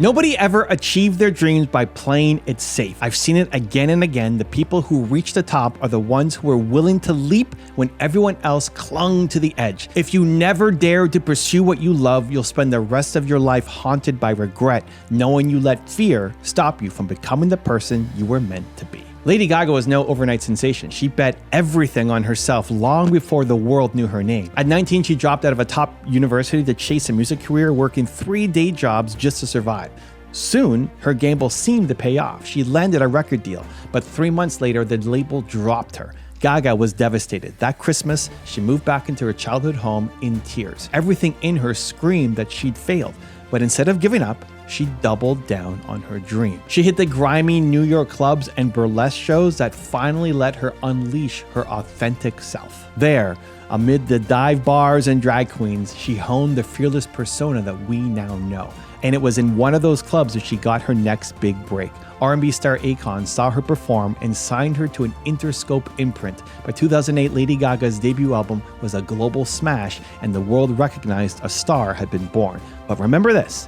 Nobody ever achieved their dreams by playing it safe. I've seen it again and again. The people who reach the top are the ones who are willing to leap when everyone else clung to the edge. If you never dare to pursue what you love, you'll spend the rest of your life haunted by regret, knowing you let fear stop you from becoming the person you were meant to be. Lady Gaga was no overnight sensation. She bet everything on herself long before the world knew her name. At 19, she dropped out of a top university to chase a music career, working 3 day jobs just to survive. Soon, her gamble seemed to pay off. She landed a record deal, but 3 months later, the label dropped her. Gaga was devastated. That Christmas, she moved back into her childhood home in tears. Everything in her screamed that she'd failed, but instead of giving up, she doubled down on her dream. She hit the grimy New York clubs and burlesque shows that finally let her unleash her authentic self. There, amid the dive bars and drag queens, she honed the fearless persona that we now know. And it was in one of those clubs that she got her next big break. R&B star Akon saw her perform and signed her to an Interscope imprint. By 2008, Lady Gaga's debut album was a global smash, and the world recognized a star had been born. But remember this,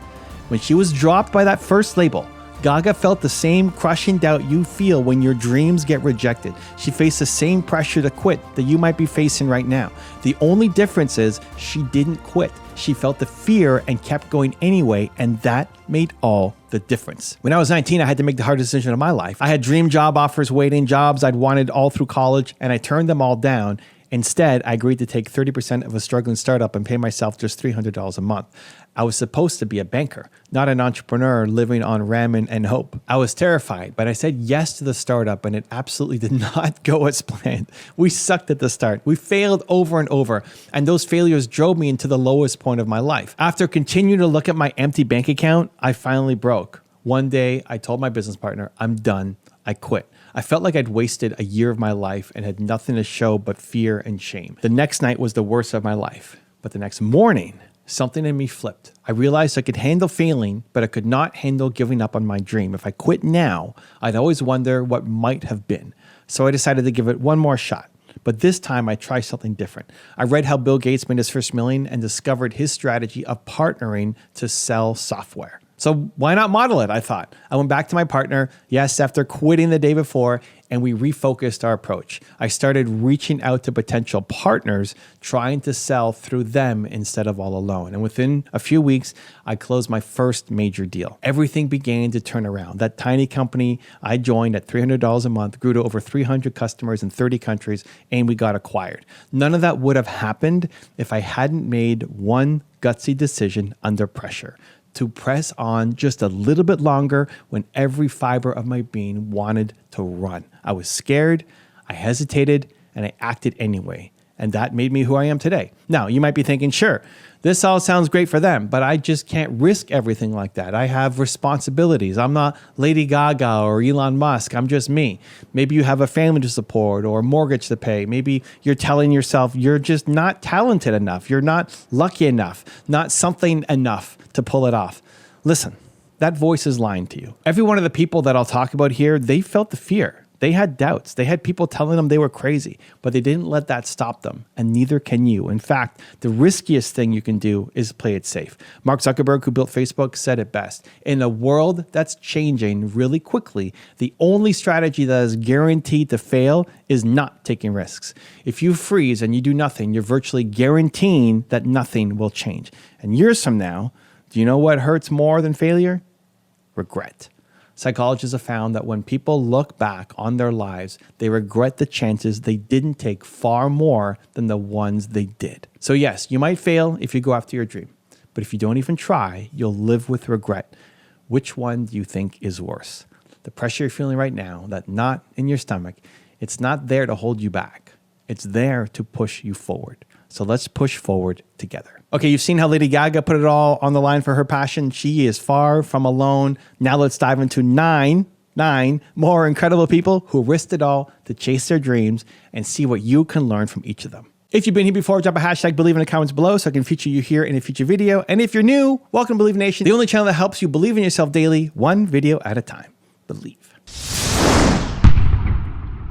when she was dropped by that first label, Gaga felt the same crushing doubt you feel when your dreams get rejected. She faced the same pressure to quit that you might be facing right now. The only difference is she didn't quit. She felt the fear and kept going anyway, and that made all the difference. When I was 19, I had to make the hard decision of my life. I had dream job offers waiting, jobs I'd wanted all through college, and I turned them all down. Instead, I agreed to take 30% of a struggling startup and pay myself just $300 a month. I was supposed to be a banker, not an entrepreneur living on ramen and hope. I was terrified, but I said yes to the startup, and it absolutely did not go as planned. We sucked at the start. We failed over and over, and those failures drove me into the lowest point of my life. After continuing to look at my empty bank account, I finally broke. One day, I told my business partner, I'm done. I quit. I felt like I'd wasted a year of my life and had nothing to show but fear and shame. The next night was the worst of my life, but the next morning, something in me flipped. I realized I could handle failing, but I could not handle giving up on my dream. If I quit now, I'd always wonder what might have been. So I decided to give it one more shot. But this time I tried something different. I read how Bill Gates made his first million and discovered his strategy of partnering to sell software. So why not model it, I thought. I went back to my partner, yes, after quitting the day before, and we refocused our approach. I started reaching out to potential partners, trying to sell through them instead of all alone. And within a few weeks, I closed my first major deal. Everything began to turn around. That tiny company I joined at $300 a month grew to over 300 customers in 30 countries, and we got acquired. None of that would have happened if I hadn't made one gutsy decision under pressure: to press on just a little bit longer when every fiber of my being wanted to run. I was scared, I hesitated, and I acted anyway. And that made me who I am today. Now, you might be thinking, sure, this all sounds great for them, but I just can't risk everything like that. I have responsibilities. I'm not Lady Gaga or Elon Musk. I'm just me. Maybe you have a family to support or a mortgage to pay. Maybe you're telling yourself you're just not talented enough. You're not lucky enough, not something enough to pull it off. Listen, that voice is lying to you. Every one of the people that I'll talk about here, they felt the fear. They had doubts. They had people telling them they were crazy, but they didn't let that stop them, and neither can you. In fact, the riskiest thing you can do is play it safe. Mark Zuckerberg, who built Facebook, said it best. In a world that's changing really quickly, the only strategy that is guaranteed to fail is not taking risks. If you freeze and you do nothing, you're virtually guaranteeing that nothing will change. And years from now, do you know what hurts more than failure? Regret. Psychologists have found that when people look back on their lives, they regret the chances they didn't take far more than the ones they did. So yes, you might fail if you go after your dream, but if you don't even try, you'll live with regret. Which one do you think is worse? The pressure you're feeling right now, that knot in your stomach, it's not there to hold you back. It's there to push you forward. So let's push forward together. Okay, you've seen how Lady Gaga put it all on the line for her passion. She is far from alone. Now let's dive into nine more incredible people who risked it all to chase their dreams and see what you can learn from each of them. If you've been here before, drop a hashtag Believe in the comments below so I can feature you here in a future video. And if you're new, welcome to Believe Nation, the only channel that helps you believe in yourself daily, one video at a time. Believe.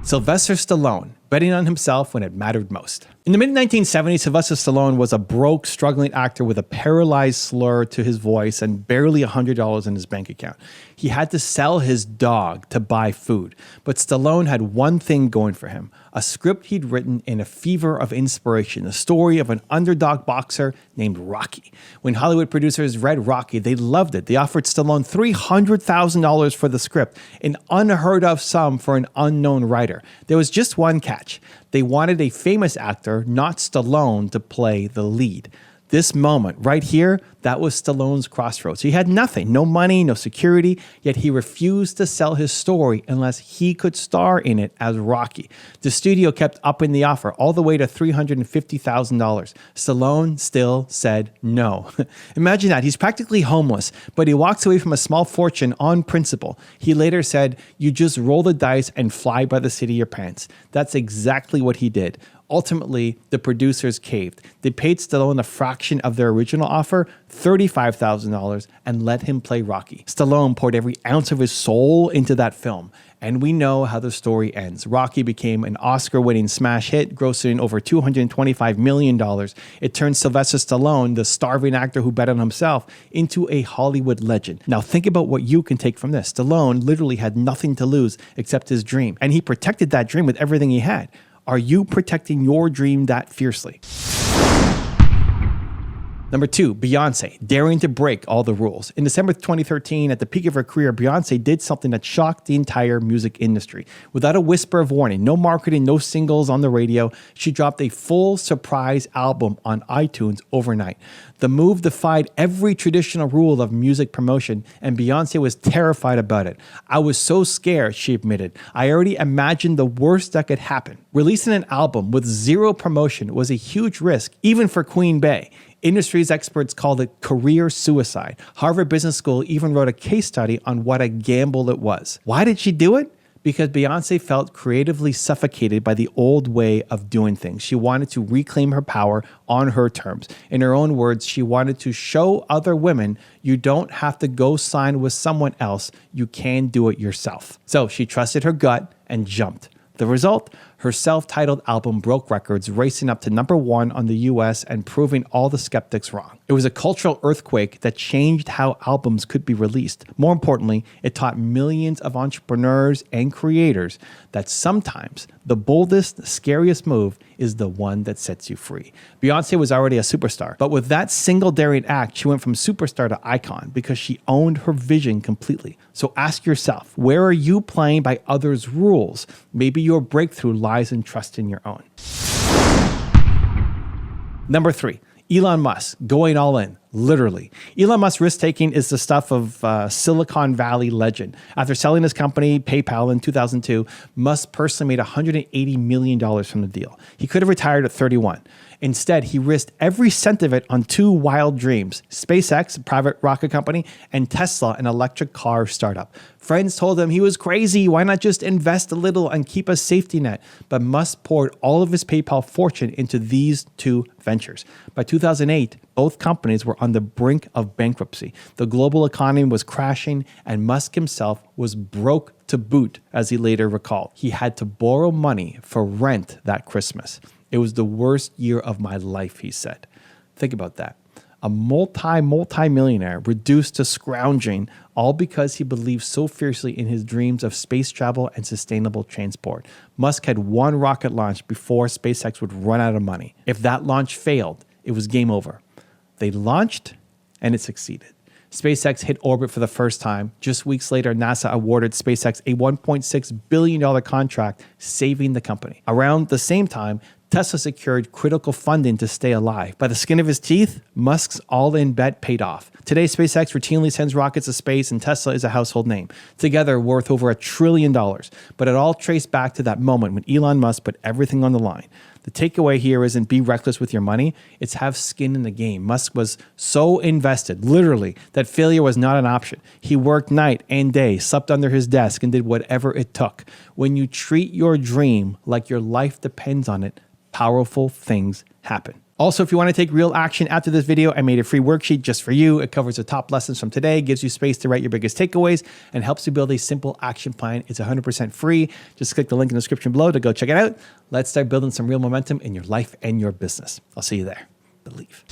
Sylvester Stallone, betting on himself when it mattered most. In the mid-1970s, Sylvester Stallone was a broke, struggling actor with a paralyzed slur to his voice and barely $100 in his bank account. He had to sell his dog to buy food, but Stallone had one thing going for him: a script he'd written in a fever of inspiration, the story of an underdog boxer named Rocky. When Hollywood producers read Rocky, they loved it. They offered Stallone $300,000 for the script, an unheard of sum for an unknown writer. There was just one catch. They wanted a famous actor, not Stallone, to play the lead. This moment right here, that was Stallone's crossroads. He had nothing, no money, no security, yet he refused to sell his story unless he could star in it as Rocky. The studio kept upping the offer all the way to $350,000. Stallone still said no. Imagine that. He's practically homeless, but he walks away from a small fortune on principle. He later said, "You just roll the dice and fly by the seat of your pants." That's exactly what he did. Ultimately, the producers caved. They paid Stallone a fraction of their original offer, $35,000, and let him play Rocky. Stallone poured every ounce of his soul into that film. And we know how the story ends. Rocky became an Oscar-winning smash hit, grossing over $225 million. It turned Sylvester Stallone, the starving actor who bet on himself, into a Hollywood legend. Now think about what you can take from this. Stallone literally had nothing to lose except his dream, and he protected that dream with everything he had. Are you protecting your dream that fiercely? Number 2, Beyonce, daring to break all the rules. In December 2013, at the peak of her career, Beyonce did something that shocked the entire music industry. Without a whisper of warning, no marketing, no singles on the radio, she dropped a full surprise album on iTunes overnight. The move defied every traditional rule of music promotion, and Beyonce was terrified about it. "I was so scared," she admitted. "I already imagined the worst that could happen." Releasing an album with zero promotion was a huge risk, even for Queen Bey. Industry's experts called it career suicide. Harvard Business School even wrote a case study on what a gamble it was. Why did she do it? Because Beyonce felt creatively suffocated by the old way of doing things. She wanted to reclaim her power on her terms. In her own words, she wanted to show other women, you don't have to go sign with someone else, you can do it yourself. So she trusted her gut and jumped. The result? Her self-titled album broke records, racing up to number 1 on the US and proving all the skeptics wrong. It was a cultural earthquake that changed how albums could be released. More importantly, it taught millions of entrepreneurs and creators that sometimes the boldest, scariest move is the one that sets you free. Beyonce was already a superstar, but with that single daring act, she went from superstar to icon because she owned her vision completely. So ask yourself, where are you playing by others' rules? Maybe your breakthrough lies in trusting your own. Number 3, Elon Musk, going all in, literally. Elon Musk's risk-taking is the stuff of Silicon Valley legend. After selling his company, PayPal, in 2002, Musk personally made $180 million from the deal. He could have retired at 31. Instead, he risked every cent of it on 2 wild dreams: SpaceX, a private rocket company, and Tesla, an electric car startup. Friends told him he was crazy. Why not just invest a little and keep a safety net? But Musk poured all of his PayPal fortune into these 2 ventures. By 2008, both companies were on the brink of bankruptcy. The global economy was crashing, and Musk himself was broke to boot, as he later recalled. He had to borrow money for rent that Christmas. "It was the worst year of my life," he said. Think about that. A multi-millionaire reduced to scrounging, all because he believed so fiercely in his dreams of space travel and sustainable transport. Musk had one rocket launch before SpaceX would run out of money. If that launch failed, it was game over. They launched, and it succeeded. SpaceX hit orbit for the first time. Just weeks later, NASA awarded SpaceX a $1.6 billion contract, saving the company. Around the same time, Tesla secured critical funding to stay alive. By the skin of his teeth, Musk's all-in bet paid off. Today, SpaceX routinely sends rockets to space, and Tesla is a household name, together worth over $1 trillion. But it all traced back to that moment when Elon Musk put everything on the line. The takeaway here isn't be reckless with your money, it's have skin in the game. Musk was so invested, literally, that failure was not an option. He worked night and day, slept under his desk, and did whatever it took. When you treat your dream like your life depends on it, powerful things happen. Also, if you want to take real action after this video, I made a free worksheet just for you. It covers the top lessons from today, gives you space to write your biggest takeaways, and helps you build a simple action plan. It's 100% free. Just click the link in the description below to go check it out. Let's start building some real momentum in your life and your business. I'll see you there. Believe.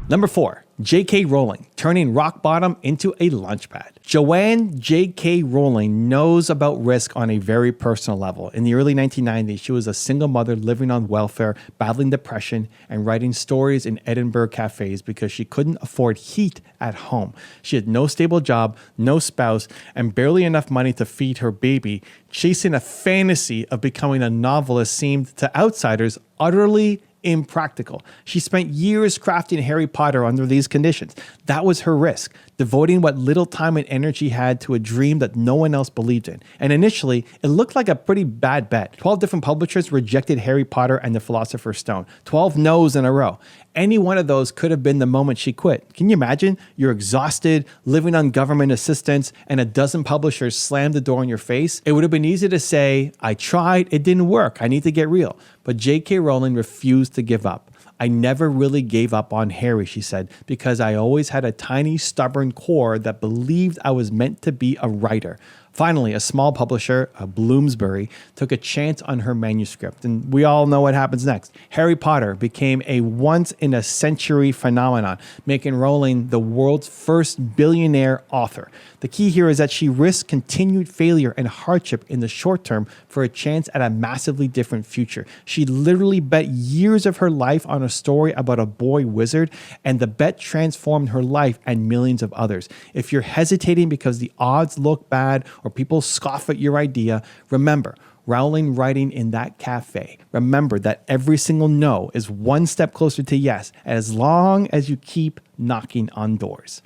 Number 4, JK Rowling, turning rock bottom into a launchpad. Joanne JK Rowling knows about risk on a very personal level. In the early 1990s, she was a single mother living on welfare, battling depression, and writing stories in Edinburgh cafes because she couldn't afford heat at home. She had no stable job, no spouse, and barely enough money to feed her baby. Chasing a fantasy of becoming a novelist seemed to outsiders utterly impractical. She spent years crafting Harry Potter under these conditions. That was her risk, devoting what little time and energy had to a dream that no one else believed in. And initially, it looked like a pretty bad bet. 12 different publishers rejected Harry Potter and the Philosopher's Stone. 12 no's in a row. Any one of those could have been the moment she quit. Can you imagine? You're exhausted, living on government assistance, and a dozen publishers slammed the door in your face. It would have been easy to say, I tried, it didn't work, I need to get real. But JK Rowling refused to give up. I never really gave up on Harry, she said, because I always had a tiny, stubborn core that believed I was meant to be a writer. Finally, a small publisher, Bloomsbury, took a chance on her manuscript, and we all know what happens next. Harry Potter became a once-in-a-century phenomenon, making Rowling the world's first billionaire author. The key here is that she risked continued failure and hardship in the short term for a chance at a massively different future. She literally bet years of her life on a story about a boy wizard, and the bet transformed her life and millions of others. If you're hesitating because the odds look bad or people scoff at your idea, remember, Rowling writing in that cafe. Remember that every single no is one step closer to yes, as long as you keep knocking on doors.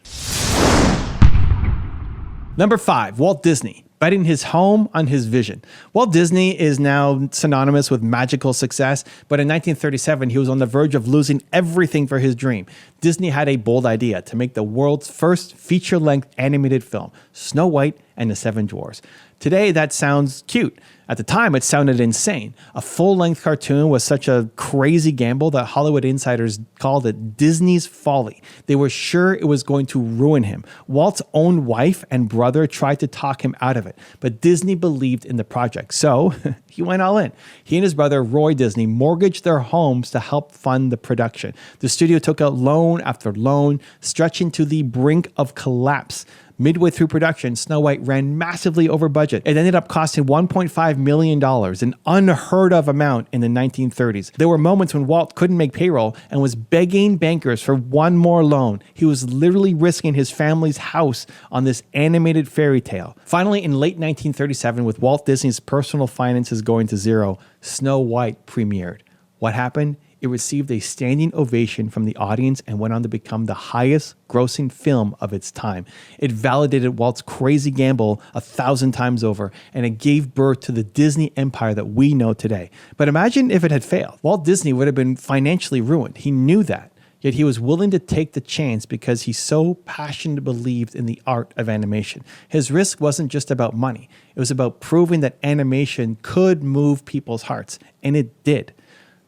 Number 5, Walt Disney, betting his home on his vision. Walt Disney is now synonymous with magical success, but in 1937, he was on the verge of losing everything for his dream. Disney had a bold idea to make the world's first feature-length animated film, Snow White and the Seven Dwarfs. Today, that sounds cute. At the time, it sounded insane. A full-length cartoon was such a crazy gamble that Hollywood insiders called it Disney's folly. They were sure it was going to ruin him. Walt's own wife and brother tried to talk him out of it, but Disney believed in the project, so he went all in. He and his brother, Roy Disney, mortgaged their homes to help fund the production. The studio took out loan after loan, stretching to the brink of collapse. Midway through production, Snow White ran massively over budget. It ended up costing $1.5 million, an unheard of amount in the 1930s. There were moments when Walt couldn't make payroll and was begging bankers for one more loan. He was literally risking his family's house on this animated fairy tale. Finally, in late 1937, with Walt Disney's personal finances going to zero, Snow White premiered. What happened? It received a standing ovation from the audience and went on to become the highest grossing film of its time. It validated Walt's crazy gamble 1,000 times over, and it gave birth to the Disney empire that we know today. But imagine if it had failed. Walt Disney would have been financially ruined. He knew that. Yet he was willing to take the chance because he so passionately believed in the art of animation. His risk wasn't just about money. It was about proving that animation could move people's hearts, and it did.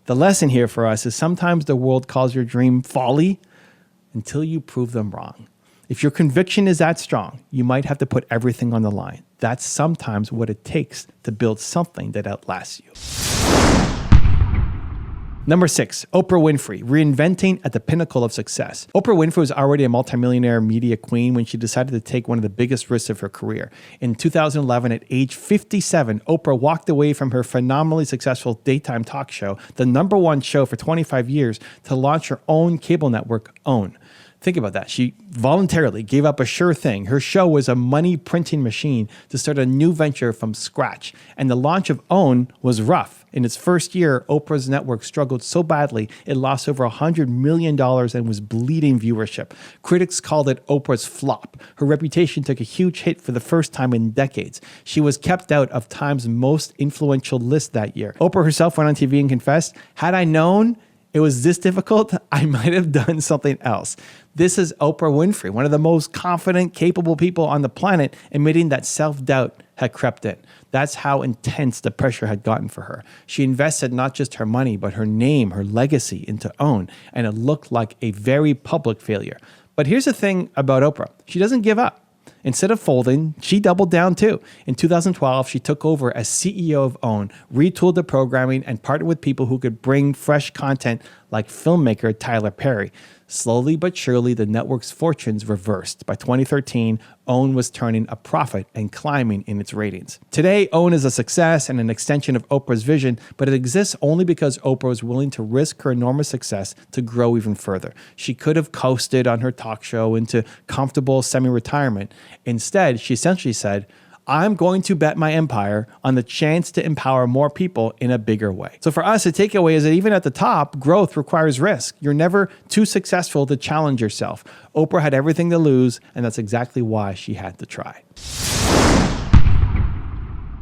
The lesson here for us is sometimes the world calls your dream folly until you prove them wrong. If your conviction is that strong, you might have to put everything on the line. That's sometimes what it takes to build something that outlasts you. Number 6, Oprah Winfrey, reinventing at the pinnacle of success. Oprah Winfrey was already a multimillionaire media queen when she decided to take one of the biggest risks of her career. In 2011, at age 57, Oprah walked away from her phenomenally successful daytime talk show, the #1 show for 25 years, to launch her own cable network, OWN. Think about that. She voluntarily gave up a sure thing. Her show was a money printing machine to start a new venture from scratch. And the launch of OWN was rough. In its first year, Oprah's network struggled so badly, it lost over $100 million and was bleeding viewership. Critics called it Oprah's flop. Her reputation took a huge hit for the first time in decades. She was kept out of Time's most influential list that year. Oprah herself went on TV and confessed, "Had I known it was this difficult, I might have done something else. This is Oprah Winfrey, one of the most confident, capable people on the planet, admitting that self-doubt had crept in. That's how intense the pressure had gotten for her. She invested not just her money, but her name, her legacy into OWN, and it looked like a very public failure. But here's the thing about Oprah. She doesn't give up. Instead of folding, she doubled down too. In 2012, she took over as CEO of OWN, retooled the programming, and partnered with people who could bring fresh content like filmmaker Tyler Perry. Slowly but surely, the network's fortunes reversed. By 2013, OWN was turning a profit and climbing in its ratings. Today, OWN is a success and an extension of Oprah's vision, but it exists only because Oprah was willing to risk her enormous success to grow even further. She could have coasted on her talk show into comfortable semi-retirement. Instead, she essentially said, I'm going to bet my empire on the chance to empower more people in a bigger way. So for us, the takeaway is that even at the top, growth requires risk. You're never too successful to challenge yourself. Oprah had everything to lose, and that's exactly why she had to try.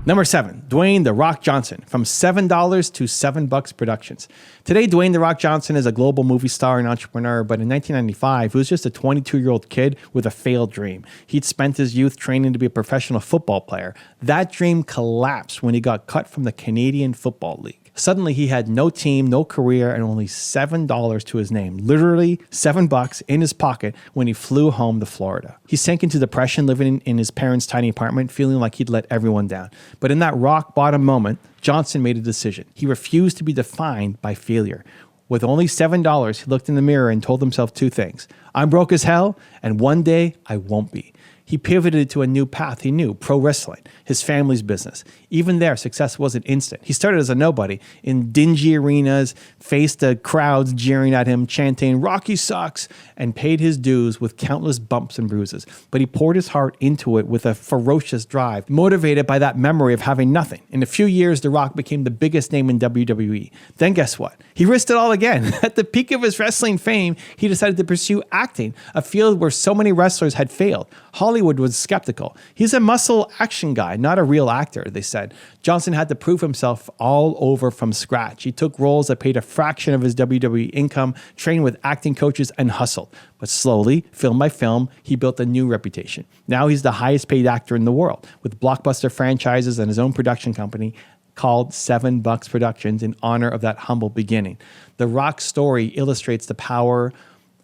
Number 7, Dwayne "The Rock" Johnson, from $7 to $7 Productions. Today, Dwayne "The Rock" Johnson is a global movie star and entrepreneur, but in 1995, he was just a 22-year-old kid with a failed dream. He'd spent his youth training to be a professional football player. That dream collapsed when he got cut from the Canadian Football League. Suddenly, he had no team, no career, and only $7 to his name. Literally $7 in his pocket when he flew home to Florida. He sank into depression living in his parents' tiny apartment, feeling like he'd let everyone down. But in that rock bottom moment, Johnson made a decision. He refused to be defined by failure. With only $7, he looked in the mirror and told himself 2 things. I'm broke as hell, and one day I won't be. He pivoted to a new path he knew, pro wrestling, his family's business. Even there, success wasn't instant. He started as a nobody in dingy arenas, faced the crowds jeering at him, chanting, "Rocky sucks," and paid his dues with countless bumps and bruises. But he poured his heart into it with a ferocious drive, motivated by that memory of having nothing. In a few years, The Rock became the biggest name in WWE. Then guess what? He risked it all again. At the peak of his wrestling fame, he decided to pursue acting, a field where so many wrestlers had failed. Hollywood was skeptical. He's a muscle action guy, not a real actor, they said. Johnson had to prove himself all over from scratch. He took roles that paid a fraction of his WWE income, trained with acting coaches, and hustled. But slowly, film by film, he built a new reputation. Now he's the highest paid actor in the world, with blockbuster franchises and his own production company called $7 Productions in honor of that humble beginning. The Rock story illustrates the power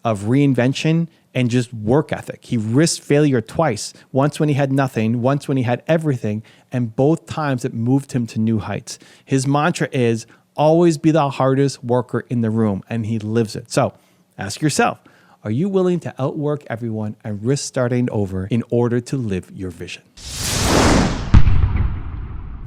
of reinvention and just work ethic. He risked failure twice, once when he had nothing, once when he had everything, and both times it moved him to new heights. His mantra is, always be the hardest worker in the room, and he lives it. So ask yourself, are you willing to outwork everyone and risk starting over in order to live your vision?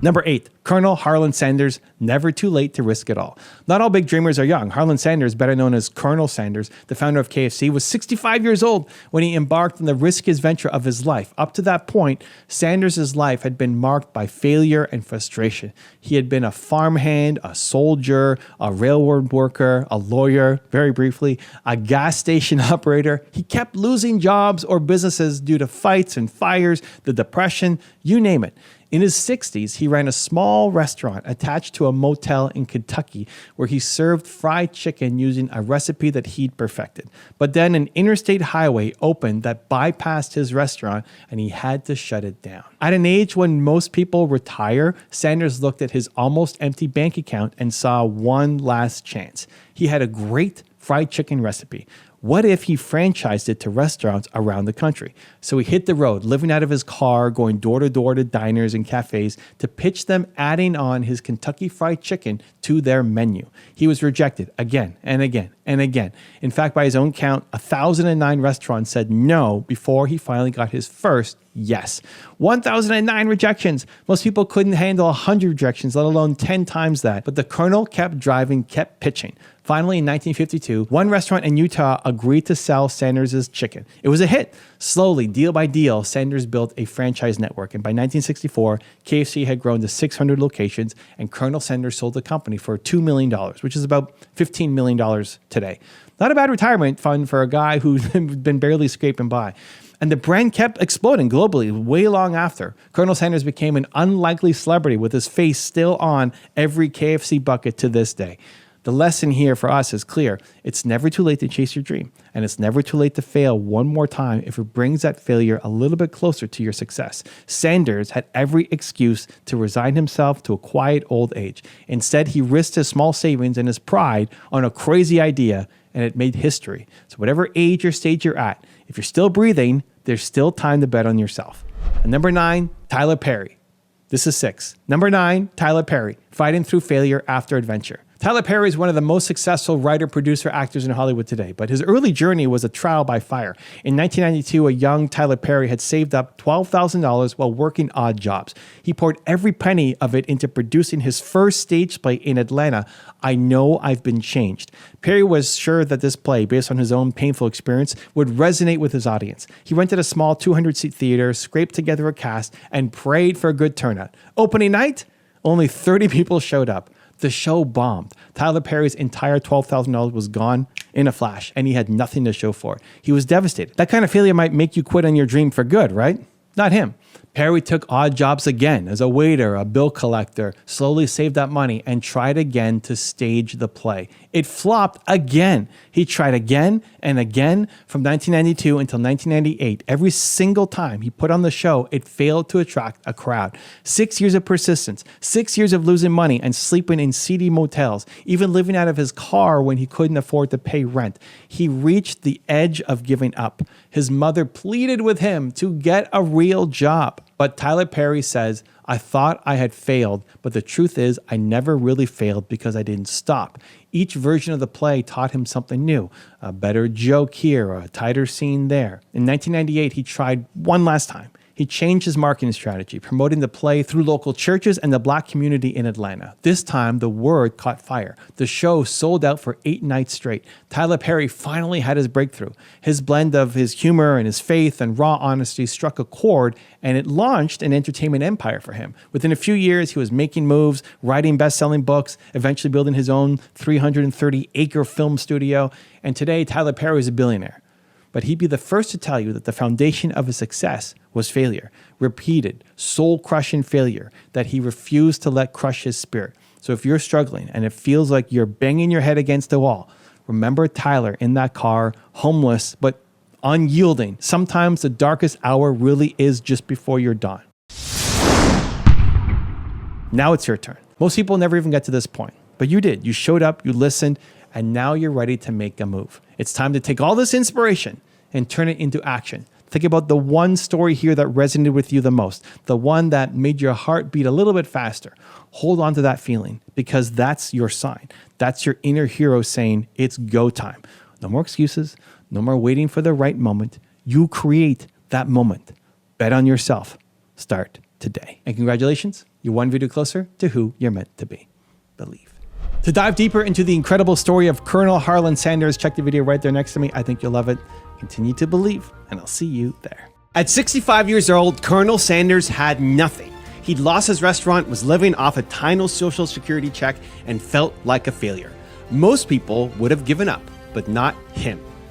Number 8, Colonel Harlan Sanders, never too late to risk it all. Not all big dreamers are young. Harlan Sanders, better known as Colonel Sanders, the founder of KFC, was 65 years old when he embarked on the riskiest venture of his life. Up to that point, Sanders' life had been marked by failure and frustration. He had been a farmhand, a soldier, a railroad worker, a lawyer, very briefly, a gas station operator. He kept losing jobs or businesses due to fights and fires, the depression, you name it. In his 60s, he ran a small restaurant attached to a motel in Kentucky where he served fried chicken using a recipe that he'd perfected. But then an interstate highway opened that bypassed his restaurant and he had to shut it down. At an age when most people retire, Sanders looked at his almost empty bank account and saw one last chance. He had a great fried chicken recipe. What if he franchised it to restaurants around the country? So he hit the road, living out of his car, going door to door to diners and cafes to pitch them adding on his Kentucky Fried Chicken to their menu. He was rejected again and again and again. In fact, by his own count, 1,009 restaurants said no before he finally got his first yes. 1,009 rejections. Most people couldn't handle 100 rejections, let alone 10 times that. But the Colonel kept driving, kept pitching. Finally, in 1952, one restaurant in Utah agreed to sell Sanders' chicken. It was a hit. Slowly, deal by deal, Sanders built a franchise network. And by 1964, KFC had grown to 600 locations, and Colonel Sanders sold the company for $2 million, which is about $15 million today. Not a bad retirement fund for a guy who's been barely scraping by. And the brand kept exploding globally way long after. Colonel Sanders became an unlikely celebrity with his face still on every KFC bucket to this day. The lesson here for us is clear. It's never too late to chase your dream, and it's never too late to fail one more time if it brings that failure a little bit closer to your success. Sanders had every excuse to resign himself to a quiet old age. Instead, he risked his small savings and his pride on a crazy idea, and it made history. So whatever age or stage you're at, if you're still breathing, there's still time to bet on yourself. And number 9, Tyler Perry. This is 6. Number 9, Tyler Perry, fighting through failure after adventure. Tyler Perry is one of the most successful writer, producer, actors in Hollywood today, but his early journey was a trial by fire. In 1992, a young Tyler Perry had saved up $12,000 while working odd jobs. He poured every penny of it into producing his first stage play in Atlanta, I Know I've Been Changed. Perry was sure that this play, based on his own painful experience, would resonate with his audience. He rented a small 200-seat theater, scraped together a cast, and prayed for a good turnout. Opening night, only 30 people showed up. The show bombed. Tyler Perry's entire $12,000 was gone in a flash, and he had nothing to show for it. He was devastated. That kind of failure might make you quit on your dream for good, right? Not him. Perry took odd jobs again as a waiter, a bill collector, slowly saved up money, and tried again to stage the play. It flopped again. He tried again and again from 1992 until 1998. Every single time he put on the show, it failed to attract a crowd. 6 years of persistence, 6 years of losing money and sleeping in seedy motels, even living out of his car when he couldn't afford to pay rent. He reached the edge of giving up. His mother pleaded with him to get a real job. But Tyler Perry says, I thought I had failed, but the truth is I never really failed because I didn't stop. Each version of the play taught him something new, a better joke here, or a tighter scene there. In 1998, he tried one last time. He changed his marketing strategy, promoting the play through local churches and the Black community in Atlanta. This time, the word caught fire. The show sold out for 8 nights straight. Tyler Perry finally had his breakthrough. His blend of his humor and his faith and raw honesty struck a chord, and it launched an entertainment empire for him. Within a few years, he was making moves, writing best-selling books, eventually building his own 330-acre film studio, and today, Tyler Perry is a billionaire. But he'd be the first to tell you that the foundation of his success was failure, repeated, soul-crushing failure that he refused to let crush his spirit. So if you're struggling and it feels like you're banging your head against the wall, remember Tyler in that car, homeless but unyielding. Sometimes the darkest hour really is just before your dawn. Now it's your turn. Most people never even get to this point, but you did. You showed up, you listened, and now you're ready to make a move. It's time to take all this inspiration and turn it into action. Think about the one story here that resonated with you the most, the one that made your heart beat a little bit faster. Hold on to that feeling because that's your sign. That's your inner hero saying it's go time. No more excuses, no more waiting for the right moment. You create that moment. Bet on yourself. Start today. And congratulations, you're one video closer to who you're meant to be. Believe. To dive deeper into the incredible story of Colonel Harlan Sanders, check the video right there next to me. I think you'll love it. Continue to believe, and I'll see you there. At 65 years old, Colonel Sanders had nothing. He'd lost his restaurant, was living off a tiny Social Security check, and felt like a failure. Most people would have given up, but not him.